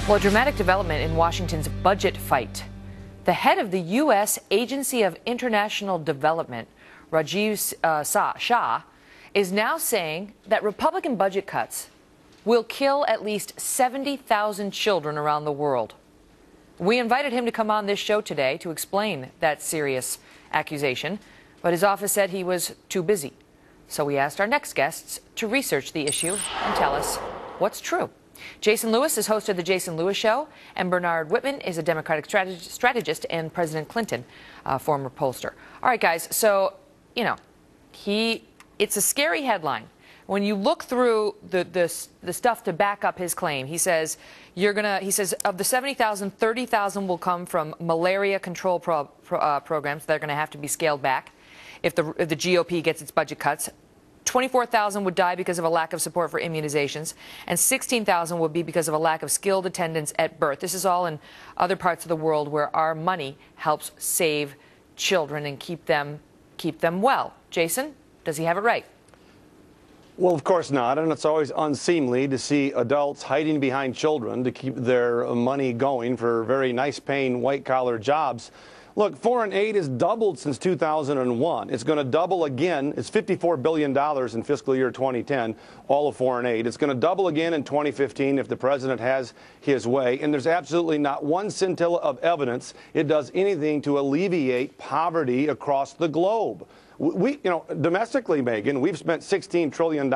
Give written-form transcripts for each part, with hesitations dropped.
Well, a dramatic development in Washington's budget fight. The head of the U.S. Agency of International Development, Rajiv Shah, is now saying that Republican budget cuts will kill at least 70,000 children around the world. We invited him to come on this show today to explain that serious accusation, but his office said he was too busy. So we asked our next guests to research the issue and tell us what's true. Jason Lewis is host of The Jason Lewis Show, and Bernard Whitman is a Democratic strategist and President Clinton, former pollster. All right, guys, so, you know, it's a scary headline. When you look through the stuff to back up his claim, he says, he says of the 70,000, 30,000 will come from malaria control programs that are going to have to be scaled back if the GOP gets its budget cuts. 24,000 would die because of a lack of support for immunizations, and 16,000 would be because of a lack of skilled attendants at birth. This is all in other parts of the world where our money helps save children and keep them well. Jason, does he have it right? Well, of course not, and it's always unseemly to see adults hiding behind children to keep their money going for very nice-paying white-collar jobs. Look, foreign aid has doubled since 2001. It's going to double again. It's $54 billion in fiscal year 2010, all of foreign aid. It's going to double again in 2015 if the president has his way. And there's absolutely not one scintilla of evidence it does anything to alleviate poverty across the globe. Domestically, Megan, we've spent $16 trillion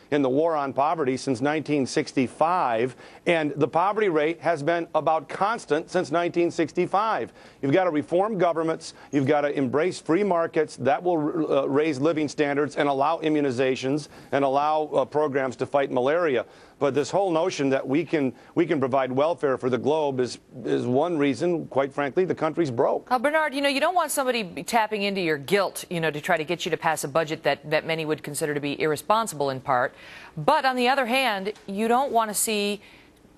in the war on poverty since 1965, and the poverty rate has been about constant since 1965. You've got to reform governments. You've got to embrace free markets. That will raise living standards and allow immunizations and allow programs to fight malaria. But this whole notion that we can provide welfare for the globe is one reason, quite frankly, the country's broke. Bernard, you don't want somebody tapping into your guilt, to try to get you to pass a budget that many would consider to be irresponsible in part. But on the other hand, you don't want to see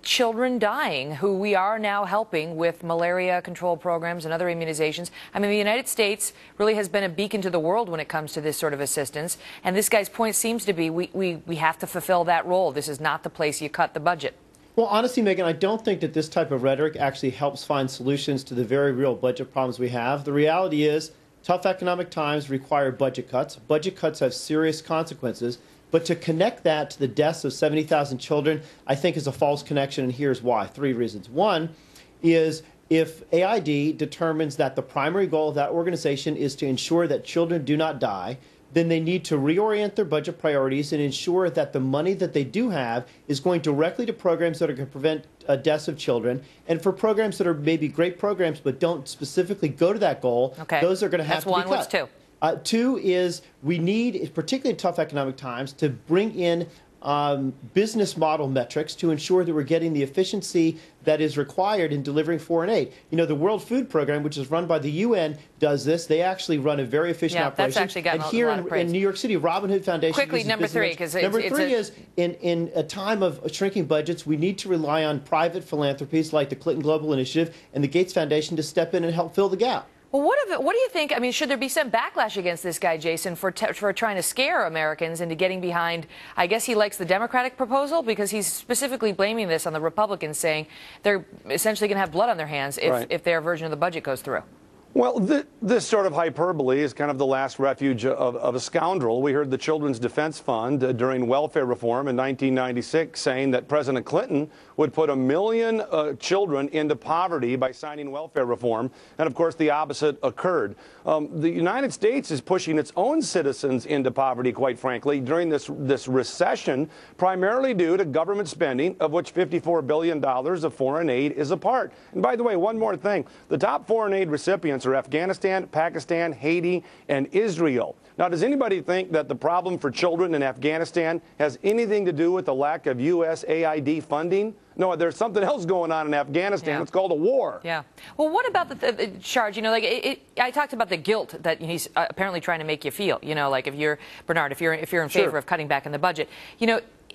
children dying, who we are now helping with malaria control programs and other immunizations. I mean, the United States really has been a beacon to the world when it comes to this sort of assistance. And this guy's point seems to be we have to fulfill that role. This is not the place you cut the budget. Well, honestly, Megan, I don't think that this type of rhetoric actually helps find solutions to the very real budget problems we have. The reality is tough economic times require budget cuts. Budget cuts have serious consequences. But to connect that to the deaths of 70,000 children, I think is a false connection, and here's why. 3 reasons. One is if AID determines that the primary goal of that organization is to ensure that children do not die, then they need to reorient their budget priorities and ensure that the money that they do have is going directly to programs that are going to prevent deaths of children. And for programs that are maybe great programs but don't specifically go to that goal, those are going to have to be cut. That's one. What's 2? 2 is we need, particularly in tough economic times, to bring in business model metrics to ensure that we're getting the efficiency that is required in delivering foreign aid. The World Food Program, which is run by the UN, does this. They actually run a very efficient operation. That's actually gotten and here a lot of praise. in New York City, Robin Hood Foundation. Quickly, number 3, because number 3 is in a time of shrinking budgets, we need to rely on private philanthropies like the Clinton Global Initiative and the Gates Foundation to step in and help fill the gap. Well, what do you think? I mean, should there be some backlash against this guy, Jason, for trying to scare Americans into getting behind? I guess he likes the Democratic proposal because he's specifically blaming this on the Republicans, saying they're essentially going to have blood on their hands if their version of the budget goes through. Well, this sort of hyperbole is kind of the last refuge of a scoundrel. We heard the Children's Defense Fund during welfare reform in 1996 saying that President Clinton would put 1 million children into poverty by signing welfare reform. And, of course, the opposite occurred. The United States is pushing its own citizens into poverty, quite frankly, during this recession, primarily due to government spending, of which $54 billion of foreign aid is a part. And, by the way, one more thing. The top foreign aid recipients are Afghanistan, Pakistan, Haiti, and Israel. Now, does anybody think that the problem for children in Afghanistan has anything to do with the lack of USAID funding? No, there's something else going on in Afghanistan. Yeah. It's called a war. Yeah. Well, what about the charge? I talked about the guilt that he's apparently trying to make you feel. Like if you're Bernard, if you're in favor of cutting back in the budget,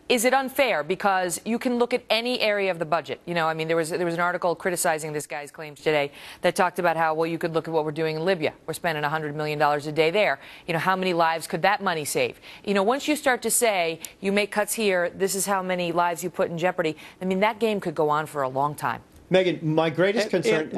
Is it unfair? Because you can look at any area of the budget. You know, I mean, there was an article criticizing this guy's claims today that talked about how, well, you could look at what we're doing in Libya. We're spending $100 million a day there. You know, how many lives could that money save? You know, once you start to say you make cuts here, this is how many lives you put in jeopardy. I mean, that game could go on for a long time. Megan, my greatest concern,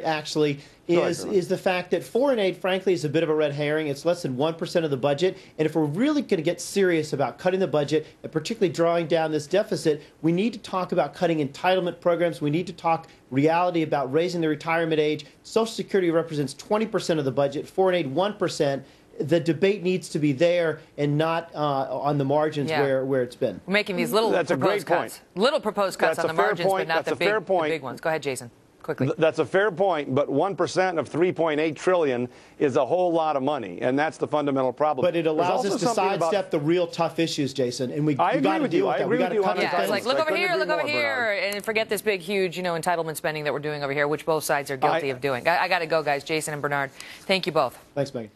actually is the fact that foreign aid, frankly, is a bit of a red herring. It's less than 1% of the budget. And if we're really going to get serious about cutting the budget and particularly drawing down this deficit, we need to talk about cutting entitlement programs. We need to talk reality about raising the retirement age. Social Security represents 20% of the budget, foreign aid 1%. The debate needs to be there and not on the margins where it's been. We're making these little proposed cuts. Little proposed cuts on the margins, but not the big ones. Go ahead, Jason, quickly. That's a fair point, but 1% of $3.8 trillion is a whole lot of money, and that's the fundamental problem. But it allows us to sidestep the real tough issues, Jason, and we got to deal with that. We got to cut it's like, look over here, and forget this big, huge, you know, entitlement spending that we're doing over here, which both sides are guilty of doing. I got to go, guys. Jason and Bernard, thank you both. Thanks, Megan.